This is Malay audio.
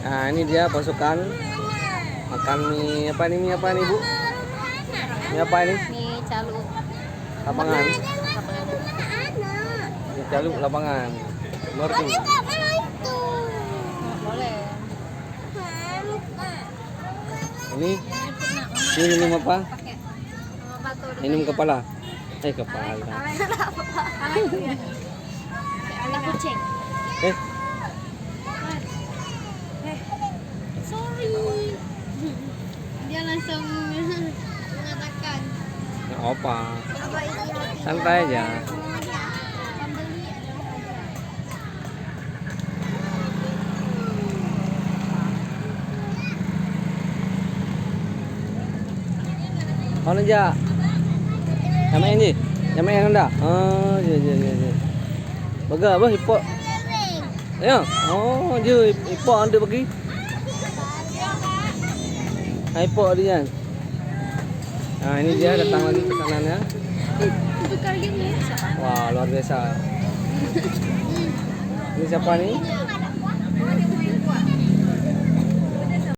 Nah, ini dia pasukan makan mie apa nih? Mie apa nih, Bu? Mie apa ini? Mie calu. Lapangan. Mie calu lapangan. Ngerti. Boleh. Ini minum apa? Pakai sama batu. Minum kepala. Kepala. Ada kucing. Eh, Sorry. Dia langsung mengatakan. nggak apa. Coba isi hati. Santai aja. Pembeli adalah raja. Ano aja? Nyamain ji? Nyamain anda? Oh, je. Baga apa hipo? Ya. Oh, je hipo anda bagi. Hipo dia. Nah, ini dia datang lagi pesanannya. Itu karyanya siapa? Wah, luar biasa. Ini siapa nih?